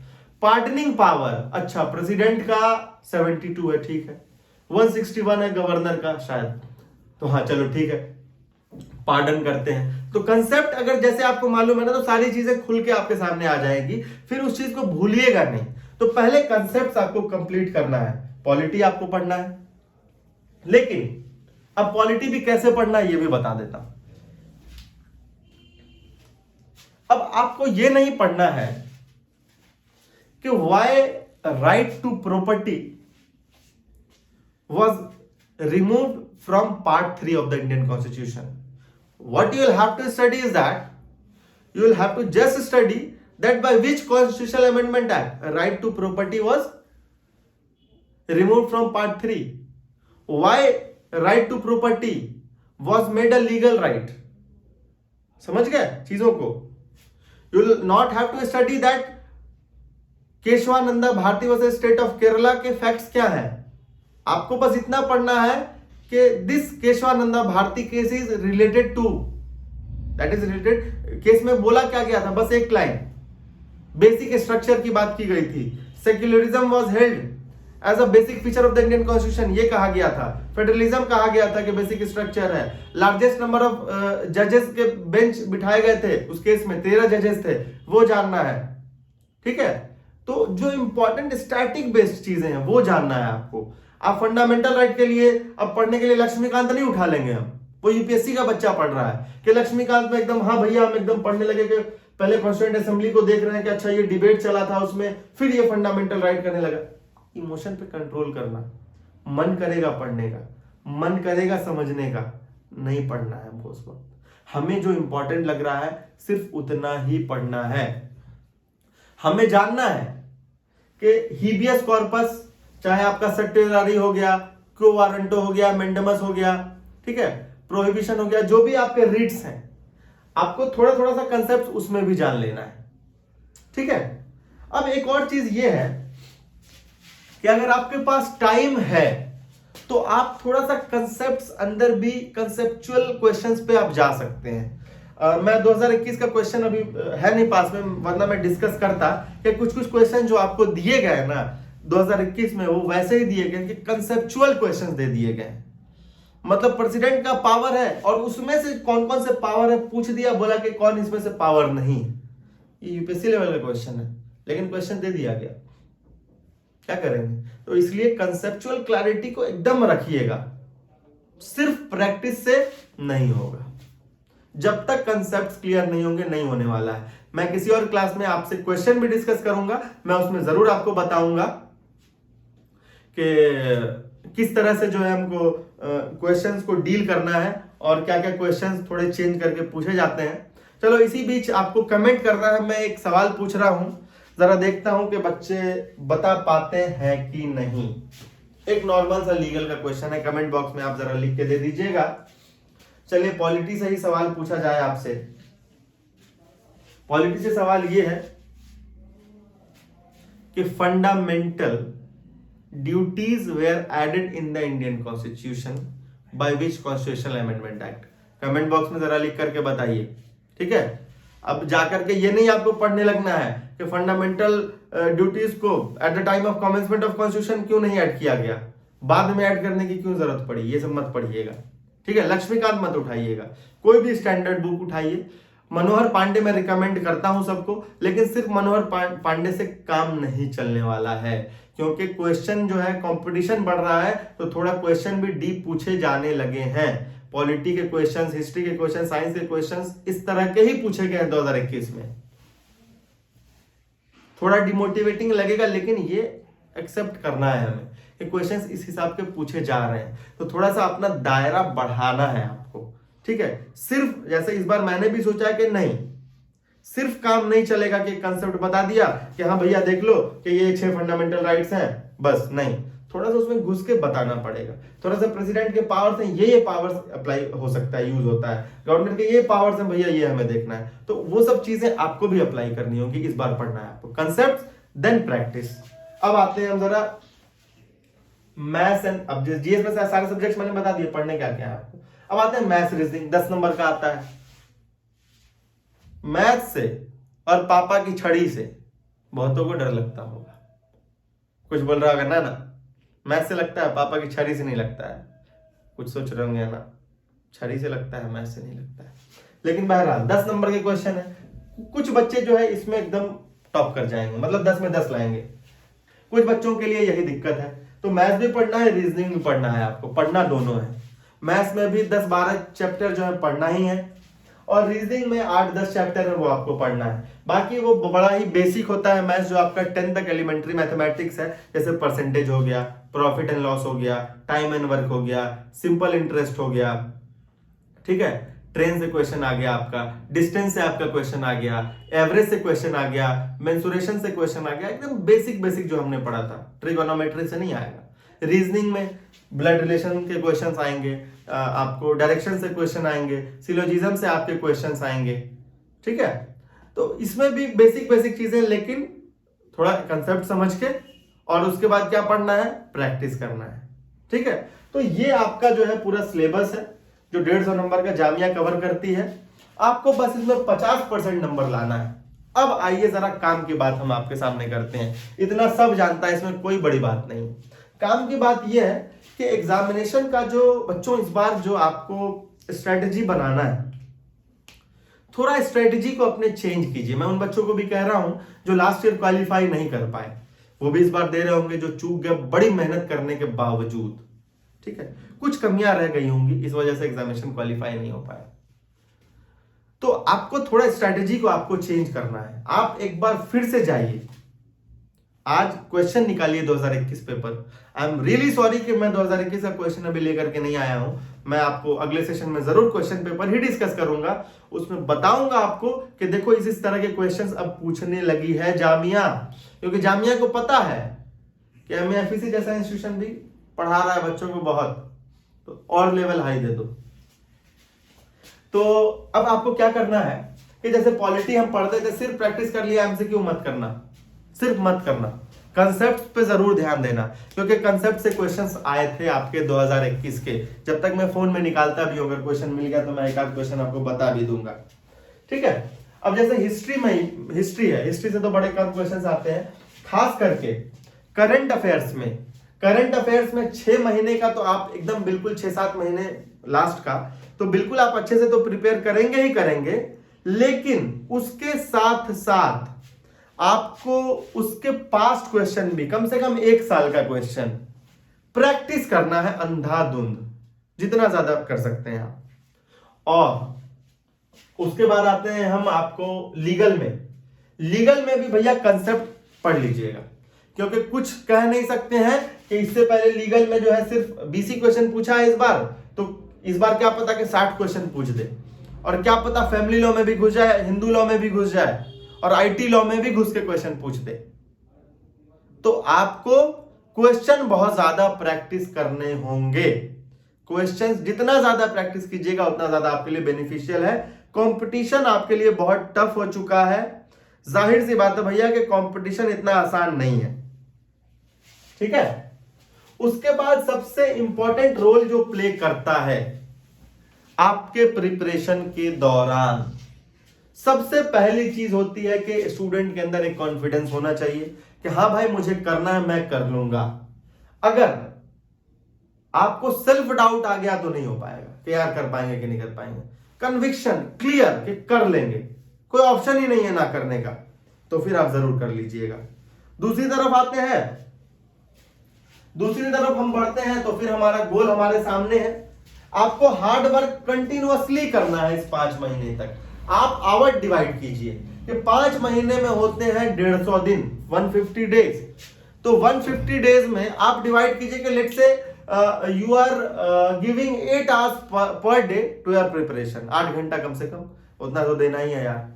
Pardoning power, अच्छा प्रेसिडेंट का 72 है, ठीक है। 161 है गवर्नर का शायद, तो हाँ चलो ठीक है, पार्डन करते हैं। तो कंसेप्ट अगर जैसे आपको मालूम है ना, तो सारी चीजें खुल के आपके सामने आ जाएगी, फिर उस चीज को भूलिएगा नहीं। तो पहले कंसेप्ट आपको कंप्लीट करना है, पॉलिटी आपको पढ़ना है। लेकिन अब पॉलिटी भी कैसे पढ़ना है ये भी बता देता हूं। अब आपको ये नहीं पढ़ना है कि why right to property was removed from part 3 of the Indian Constitution. What you will have to study is that you will have to just study that by which constitutional amendment act right to property was removed from part 3. Why right to property was made a legal right. समझ गए चीजों को? You will not have to study that Keshavananda Bharati versus state of Kerala के फैक्ट्स क्या हैं। आपको बस इतना पढ़ना है कि this Keshavananda Bharati case is related to, that is related case में बोला क्या गया था, बस एक लाइन, बेसिक स्ट्रक्चर की बात की गई थी। Secularism was held as a basic feature of the Indian constitution, ये कहा गया था। फेडरलिज्म कहा गया था कि बेसिक स्ट्रक्चर है। लार्जेस्ट नंबर ऑफ जजेस के बेंच बिठाए गए थे उस केस में, 13 जजेस थे, वो जानना है। ठीक है, तो जो इंपॉर्टेंट स्टैटिक बेस्ड चीजें हैं वो जानना है आपको। आप फंडामेंटल राइट के लिए अब पढ़ने के लिए लक्ष्मीकांत नहीं उठा लेंगे हम, वो यूपीएससी का बच्चा पढ़ रहा है कि लक्ष्मीकांत में एकदम हाँ भैया हम एकदम पढ़ने लगे कि पहले कॉन्स्टिट्यूएंट असेंबली को देख रहे हैं कि अच्छा ये डिबेट चला था उसमें, फिर ये फंडामेंटल राइट करने लगा। इमोशन पे कंट्रोल करना, मन करेगा पढ़ने का, मन करेगा समझने का, नहीं पढ़ना है हमको उस वक्त। हमें जो इंपॉर्टेंट लग रहा है सिर्फ उतना ही पढ़ना है। हमें जानना है कि हीबियस कॉर्पस, चाहे आपका सट्टेदारी हो गया, क्यो वारंटो हो गया, मेंडेमस हो गया, ठीक है, प्रोहिबिशन हो गया, जो भी आपके रिट्स हैं, आपको थोड़ा थोड़ा सा कंसेप्ट उसमें भी जान लेना है। ठीक है, अब एक और चीज ये है कि अगर आपके पास टाइम है तो आप थोड़ा सा कंसेप्ट्स अंदर भी कंसेप्चुअल क्वेश्चंस पे आप जा सकते हैं। मैं 2021 का क्वेश्चन अभी है नहीं पास में, वरना मैं डिस्कस करता कि कुछ कुछ क्वेश्चन जो आपको दिए गए ना 2021 में वो वैसे ही दिए गए कि कंसेप्चुअल क्वेश्चंस दे दिए गए। मतलब प्रेसिडेंट का पावर है और उसमें से कौन कौन से पावर है पूछ दिया, बोला कि कौन इसमें से पावर नहीं। ये यूपीएससी लेवल का क्वेश्चन है, लेकिन क्वेश्चन दे दिया गया, क्या करेंगे? तो इसलिए कंसेप्चुअल क्लैरिटी को एकदम रखिएगा, सिर्फ प्रैक्टिस से नहीं होगा। जब तक कंसेप्ट क्लियर नहीं होंगे नहीं होने वाला है। मैं किसी और क्लास में आपसे क्वेश्चन भी डिस्कस करूंगा, मैं उसमें जरूर आपको बताऊंगा कि किस तरह से जो है हमको क्वेश्चंस को डील करना है और क्या क्या क्वेश्चंस थोड़े चेंज करके पूछे जाते हैं। चलो इसी बीच आपको कमेंट करना है, मैं एक सवाल पूछ रहा हूं, जरा देखता हूं कि बच्चे बता पाते हैं कि नहीं। एक नॉर्मल सा लीगल का क्वेश्चन है, कमेंट बॉक्स में आप जरा लिख के दे दीजिएगा। चलिए पॉलिटी से ही सवाल पूछा जाए आपसे। पॉलिटी से सवाल ये है कि fundamental duties were added in the Indian constitution by which constitutional amendment act. Comment box में जरा लिख करके बताइए। ठीक है, अब जाकर के ये नहीं आपको पढ़ने लगना है कि फंडामेंटल ड्यूटीज को at the time of commencement of constitution क्यों नहीं ऐड किया गया, बाद में ऐड करने की क्यों जरूरत पड़ी, ये सब मत पढ़िएगा। ठीक है, लक्ष्मीकांत मत उठाइएगा, कोई भी स्टैंडर्ड बुक उठाइए। मनोहर पांडे मैं रिकमेंड करता हूं सबको, लेकिन सिर्फ मनोहर पांडे से काम नहीं चलने वाला है, क्योंकि क्वेश्चन जो है कंपटीशन बढ़ रहा है, तो थोड़ा क्वेश्चन भी डीप पूछे जाने लगे हैं। पॉलिटी के क्वेश्चंस, हिस्ट्री के क्वेश्चन, साइंस के क्वेश्चंस इस तरह के ही पूछे गए हैं 2021 में। थोड़ा डिमोटिवेटिंग लगेगा, लेकिन ये एक्सेप्ट करना है हमें कि क्वेश्चंस इस हिसाब के पूछे जा रहे हैं, तो थोड़ा सा अपना दायरा बढ़ाना है आपको। ठीक है, सिर्फ जैसे इस बार मैंने भी सोचा है कि नहीं सिर्फ काम नहीं चलेगा कि कंसेप्ट बता दिया कि हाँ भैया देख लो कि ये 6 फंडामेंटल राइट्स हैं, बस नहीं, थोड़ा सा उसमें घुस के बताना पड़ेगा। थोड़ा सा प्रेसिडेंट के पावर्स हैं, ये पावर्स अप्लाई हो सकता है, यूज होता है, गवर्नमेंट के ये पावर्स हैं भैया, ये हमें देखना है, तो वो सब चीजें आपको भी अप्लाई करनी होगी, इस बार पढ़ना है आपको कंसेप्ट देन प्रैक्टिस। अब आते हैं हम जरा मैथ्स एंड, अब जीएस में सारे सब्जेक्ट्स मैंने बता दिए पढ़ने क्या क्या है आपको। अब आते हैं मैथ्स रीजनिंग, 10 नंबर का आता है। मैथ से और पापा की छड़ी से बहुतों को डर लगता होगा, कुछ बोल रहा होगा ना ना मैथ से लगता है, पापा की छड़ी से नहीं लगता है, कुछ सोच रहे होंगे ना, छड़ी से लगता है, मैथ से नहीं लगता है। लेकिन बहरहाल 10 नंबर के क्वेश्चन है, कुछ बच्चे जो है इसमें एकदम टॉप कर जाएंगे, मतलब 10 में 10 लाएंगे, कुछ बच्चों के लिए यही दिक्कत है। तो मैथ्स भी पढ़ना है, रीजनिंग भी पढ़ना है, आपको पढ़ना दोनों है। मैथ्स में भी 10-12 चैप्टर जो है पढ़ना ही है, और रीजनिंग में 8-10 चैप्टर है वो आपको पढ़ना है। बाकी वो बड़ा ही बेसिक होता है मैथ्स, जो आपका 10 तक एलिमेंट्री मैथमेटिक्स है, जैसे परसेंटेज हो गया, प्रॉफिट एंड लॉस हो गया, टाइम एंड वर्क हो गया, सिंपल इंटरेस्ट हो गया, ठीक है, ट्रेन से क्वेश्चन आ गया आपका, डिस्टेंस से आपका क्वेश्चन आ गया, एवरेज से क्वेश्चन आ गया, मेंसुरेशन से क्वेश्चन आ गया, एकदम बेसिक बेसिक जो हमने पढ़ा था, ट्रिगोनोमेट्री से नहीं आएगा। रीजनिंग में ब्लड रिलेशन के क्वेश्चंस आएंगे, आपको डायरेक्शन से क्वेश्चन आएंगे, सिलोजिज्म से आपके क्वेश्चंस आएंगे, ठीक है। तो इसमें भी बेसिक बेसिक चीजें, लेकिन थोड़ा कंसेप्ट समझ के, और उसके बाद क्या पढ़ना है, प्रैक्टिस करना है, ठीक है। तो ये आपका जो है पूरा सिलेबस है, जो 150 नंबर का जामिया कवर करती है। आपको बस इसमें 50% नंबर लाना है। अब आइए जरा काम की बात हम आपके सामने करते हैं, इतना सब जानता है, इसमें कोई बड़ी बात नहीं। काम की बात यह है कि एग्जामिनेशन का जो बच्चों इस बार जो आपको स्ट्रेटेजी बनाना है, थोड़ा स्ट्रेटेजी को अपने चेंज कीजिए। मैं उन बच्चों को भी कह रहा हूं जो लास्ट ईयर क्वालिफाई नहीं कर पाए, वो भी इस बार दे रहे होंगे, जो चूक गए बड़ी मेहनत करने के बावजूद, ठीक है, कुछ कमियां रह गई होंगी, इस वजह से एग्जामिनेशन क्वालिफाई नहीं हो पाया। तो आपको थोड़ा स्ट्रेटेजी को आपको चेंज करना है। आप एक बार फिर से जाइए, आज क्वेश्चन निकालिए 2021 paper. I am really sorry कि मैं 2021 का क्वेश्चन अभी लेकर के नहीं आया हूं। मैं आपको अगले सेशन में जरूर क्वेश्चन पेपर ही डिस्कस करूंगा, उसमें बताऊंगा आपको कि देखो इस तरह के क्वेश्चंस अब पूछने लगी है जामिया, क्योंकि जामिया को पता है कि एमएफईसी जैसा इंस्टीट्यूशन भी पढ़ा रहा है बच्चों को बहुत, तो और लेवल हाई दे दो। तो अब आपको क्या करना है कि जैसे पॉलिटी हम पढ़ते थे, सिर्फ प्रैक्टिस कर लिया, एमसीक्यू मत करना, सिर्फ मत करना, कंसेप्ट पे जरूर ध्यान देना, क्योंकि कंसेप्ट से क्वेश्चंस आए थे आपके 2021 के। जब तक मैं फोन में निकालता भी, अगर क्वेश्चन मिल गया तो मैं एक आध क्वेश्चन आपको बता भी दूंगा, ठीक है। अब जैसे हिस्ट्री में, हिस्ट्री है, हिस्ट्री से तो बड़े कम क्वेश्चंस आते हैं, खास करके करंट अफेयर्स में। करंट अफेयर्स में 6 महीने का तो आप एकदम बिल्कुल 6-7 महीने लास्ट का तो बिल्कुल आप अच्छे से तो प्रिपेयर करेंगे ही करेंगे, लेकिन उसके साथ साथ आपको उसके पास्ट क्वेश्चन भी, कम से कम 1 साल का क्वेश्चन प्रैक्टिस करना है अंधाधुंध, जितना ज्यादा कर सकते हैं आप। और उसके बाद आते हैं हम आपको लीगल में। लीगल में भी भैया कंसेप्ट पढ़ लीजिएगा, क्योंकि कुछ कह नहीं सकते हैं कि इससे पहले लीगल में जो है सिर्फ बीसी क्वेश्चन पूछा है इस बार, तो इस बार क्या पता कि 60 क्वेश्चन पूछ दे, और क्या पता फैमिली लॉ में भी घुस जाए, हिंदू लॉ में भी घुस जाए, और आईटी लॉ में भी घुस के क्वेश्चन पूछ दे। तो आपको क्वेश्चन बहुत ज्यादा प्रैक्टिस करने होंगे। क्वेश्चंस जितना ज्यादा प्रैक्टिस कीजिएगा उतना ज्यादा आपके लिए बेनिफिशियल है। कंपटीशन आपके लिए बहुत टफ हो चुका है, जाहिर सी बात है भैया कि कंपटीशन इतना आसान नहीं है, ठीक है। उसके बाद सबसे इंपॉर्टेंट रोल जो प्ले करता है आपके प्रिपरेशन के दौरान, सबसे पहली चीज होती है कि स्टूडेंट के अंदर एक कॉन्फिडेंस होना चाहिए कि हाँ भाई मुझे करना है, मैं कर लूंगा। अगर आपको सेल्फ डाउट आ गया तो नहीं हो पाएगा कि यार कर पाएंगे कि नहीं कर पाएंगे। कन्विक्शन क्लियर कि कर लेंगे, कोई ऑप्शन ही नहीं है ना करने का, तो फिर आप जरूर कर लीजिएगा। दूसरी तरफ आते हैं, दूसरी तरफ हम बढ़ते हैं, तो फिर हमारा गोल हमारे सामने है। आपको हार्ड वर्क कंटिन्यूअसली करना है इस 5 महीने तक। आप आवर डिवाइड कीजिए कि 5 महीने में होते हैं 150 दिन, 150 डेज। तो 150 डेज में आप डिवाइड कीजिए कि let's say you are giving 8 hours per day to your preparation, 8 घंटा कम से कम, उतना तो देना ही है यार।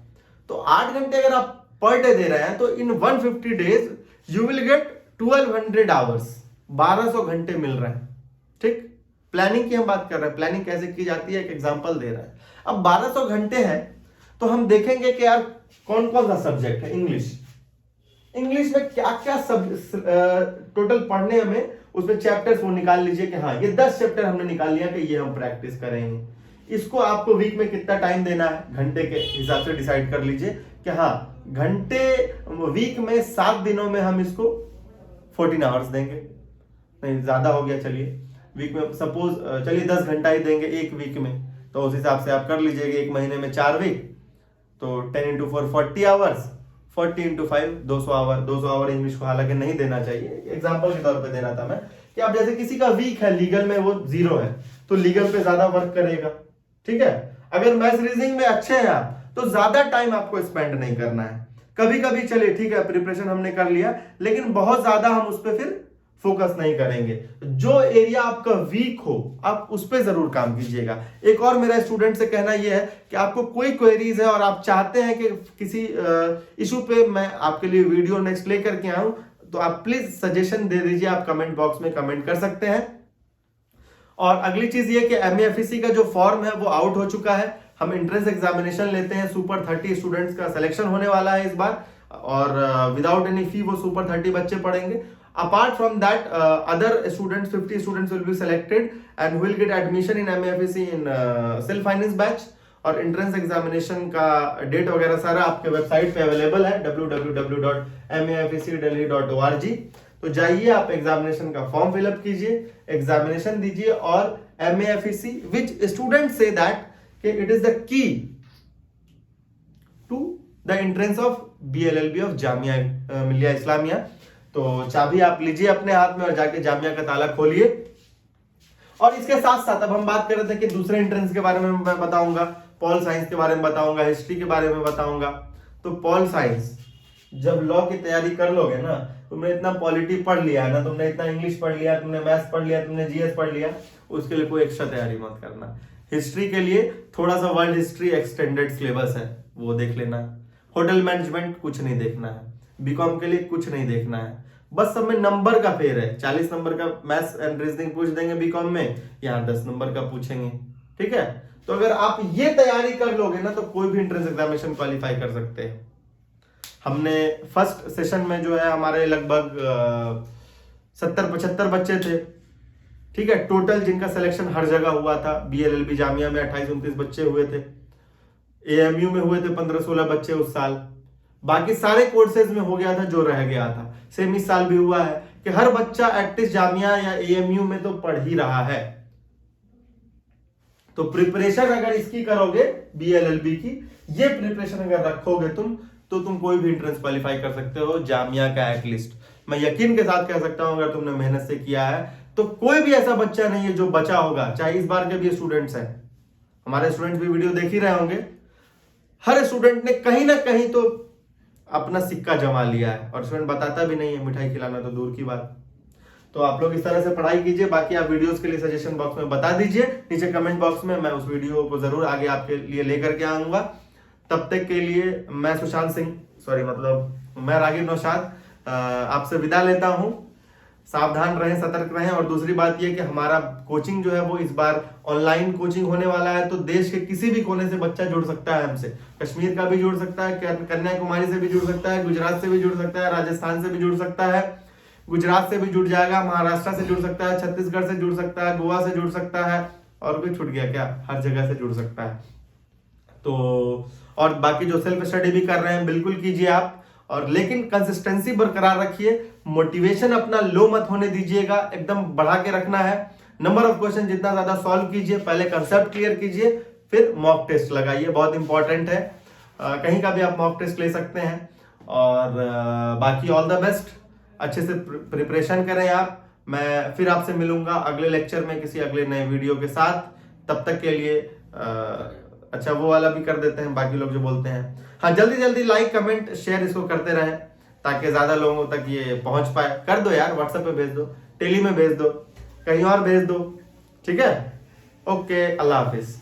तो 8 घंटे अगर आप पर डे दे रहे हैं तो इन 150 days you will get 1200 hours, 1200 घंटे मिल रहे हैं। ठीक, प्लानिंग की हम बात कर रहे हैं, प्लानिंग कैसे की जाती है एक एग्जांपल दे रहा है। अब 1200 घंटे हैं तो हम देखेंगे कि यार कौन कौन सा सब्जेक्ट है। इंग्लिश में क्या क्या सब टोटल पढ़ने हमें उसमें चैप्टर्स वो निकाल लीजिए कि हाँ ये 10 चैप्टर हमने निकाल लिया कि ये हम प्रैक्टिस करेंगे। इसको आपको वीक में कितना टाइम देना है घंटे के हिसाब से डिसाइड कर लीजिए कि हाँ घंटे वीक में 7 दिनों में हम इसको 14 आवर्स देंगे। नहीं ज्यादा हो गया, चलिए वीक में सपोज चलिए 10 घंटा ही देंगे एक वीक में, तो उस हिसाब से आप कर लीजिएगा एक महीने में 4 वीक, तो 10 into 4 40 hours, 40 into 5 200 hour. 200 hour English को हालांकि नहीं देना चाहिए, एग्जांपल के तौर पे देना था मैं कि आप जैसे किसी का वीक है लीगल में वो 0 है तो लीगल पे ज्यादा वर्क करेगा। ठीक है, अगर मैथ्स रीजनिंग में अच्छे हैं आप तो ज्यादा टाइम आपको स्पेंड नहीं करना है। कभी कभी चलिए ठीक है प्रिपरेशन हमने कर लिया, लेकिन बहुत ज्यादा हम उस पर फिर फोकस नहीं करेंगे। जो एरिया आपका वीक हो आप उस पर जरूर काम कीजिएगा। एक और मेरा स्टूडेंट से कहना यह है कि आपको कोई क्वेरीज है और आप चाहते हैं कि किसी इशू पे मैं आपके लिए वीडियो नेक्स्ट लेकर के आऊं, तो आप प्लीज सजेशन दे दीजिए, आप कमेंट बॉक्स में कमेंट कर सकते हैं। और अगली चीज ये कि MAFEC का जो फॉर्म है वो आउट हो चुका है। हम एंट्रेंस एग्जामिनेशन लेते हैं, सुपर 30 स्टूडेंट्स का सिलेक्शन होने वाला है इस बार, और विदाउट एनी फी वो सुपर 30 बच्चे पढ़ेंगे। Apart from that, other students, 50 students will be selected and will get admission in MAFEC in self finance batch। और एंट्रेंस एग्जामिनेशन का डेट वगैरह सारा आपके वेबसाइट पे अवेलेबल है www.mafecdelhi.org। तो जाइए आप एग्जामिनेशन का फॉर्म फिलअप कीजिए, एग्जामिनेशन दीजिए, और MAFEC which students say that it is the key to the entrance of BLLB of Jamia Millia Islamia. तो चाबी आप लीजिए अपने हाथ में और जाके जामिया का ताला खोलिए। और इसके साथ साथ अब हम बात कर रहे थे कि दूसरे एंट्रेंस के बारे में मैं बताऊंगा, पॉल साइंस के बारे में बताऊंगा, हिस्ट्री के बारे में बताऊंगा। तो पॉल साइंस जब लॉ की तैयारी कर लोगे ना, तुमने इतना पॉलिटी पढ़ लिया है ना, तुमने इतना इंग्लिश पढ़ लिया, तुमने मैथ्स पढ़ लिया, तुमने GS पढ़ लिया, उसके लिए कोई एक्स्ट्रा तैयारी मत करना। हिस्ट्री के लिए थोड़ा सा वर्ल्ड हिस्ट्री एक्सटेंडेड सिलेबस है वो देख लेना। होटल मैनेजमेंट कुछ नहीं देखना है, बीकॉम के लिए कुछ नहीं देखना है, बस सब में नंबर का फेर है। 40 नंबर का मैथ्स एंड रीजनिंग पूछ देंगे बीकॉम में, यहाँ 10 नंबर का पूछेंगे। ठीक है, तो अगर आप ये तैयारी कर लोगे ना तो कोई भी एंट्रेंस एग्जामिनेशन क्वालिफाई कर सकते हैं। हमने फर्स्ट सेशन में जो है हमारे लगभग 70-75 बच्चे थे। ठीक है, टोटल जिनका सिलेक्शन हर जगह हुआ था। BLLB जामिया में 28-29 बच्चे हुए थे, AMU में हुए थे 15-16 बच्चे उस साल, बाकी सारे कोर्सेज में हो गया था जो रह गया था। सेम इस साल भी हुआ है कि हर बच्चा एटलीस्ट जामिया या AMU में तो पढ़ ही रहा है। तो प्रिपरेशन अगर इसकी करोगे BLLB की, ये प्रिपरेशन अगर रखोगे तुम, तो तुम कोई भी एंट्रेंस क्वालिफाई कर सकते हो जामिया का। एटलीस्ट मैं यकीन के साथ कह सकता हूं अगर तुमने मेहनत से किया है तो कोई भी ऐसा बच्चा नहीं है जो बचा होगा। चाहे इस बार के भी स्टूडेंट्स हैं, हमारे स्टूडेंट्स भी वीडियो देख ही रहे होंगे, हर स्टूडेंट ने कहीं ना कहीं तो अपना सिक्का जमा लिया है, और स्टूडेंट बताता भी नहीं है, मिठाई खिलाना तो दूर की बात। तो आप लोग इस तरह से पढ़ाई कीजिए। बाकी आप वीडियोस के लिए सजेशन बॉक्स में बता दीजिए नीचे कमेंट बॉक्स में, मैं उस वीडियो को जरूर आगे आपके लिए लेकर के आऊंगा। तब तक के लिए मैं मैं रागिब नौशाद आपसे विदा लेता हूं। सावधान रहें, सतर्क रहें। और दूसरी बात यह कि हमारा कोचिंग जो है वो इस बार ऑनलाइन कोचिंग होने वाला है, तो देश के किसी भी कोने से बच्चा जुड़ सकता है हमसे। कश्मीर का भी जुड़ सकता है, कन्याकुमारी से भी जुड़ सकता है, गुजरात से भी जुड़ सकता है, राजस्थान से भी जुड़ सकता है, गुजरात से भी जुड़ जाएगा, महाराष्ट्र से जुड़ सकता है, छत्तीसगढ़ से जुड़ सकता है, गोवा से जुड़ सकता है, और कोई छूट गया क्या? हर जगह से जुड़ सकता है। तो और बाकी जो सेल्फ स्टडी भी कर रहे हैं बिल्कुल कीजिए आप, और लेकिन कंसिस्टेंसी बरकरार रखिए, मोटिवेशन अपना लो मत होने दीजिएगा, एकदम बढ़ा के रखना है। नंबर ऑफ क्वेश्चन जितना ज्यादा सॉल्व कीजिए, पहले कंसेप्ट क्लियर कीजिए, फिर मॉक टेस्ट लगाइए, बहुत इंपॉर्टेंट है। कहीं का भी आप मॉक टेस्ट ले सकते हैं। और बाकी ऑल द बेस्ट, अच्छे से प्रिपरेशन करें आप। मैं फिर आपसे मिलूंगा अगले लेक्चर में किसी अगले नए वीडियो के साथ। तब तक के लिए अच्छा वो वाला भी कर देते हैं, बाकी लोग जो बोलते हैं, हाँ जल्दी जल्दी लाइक कमेंट शेयर इसको करते रहें ताकि ज्यादा लोगों तक ये पहुंच पाए। कर दो यार, व्हाट्सएप पे भेज दो, टेली में भेज दो, कहीं और भेज दो, ठीक है। ओके, अल्लाह हाफिज।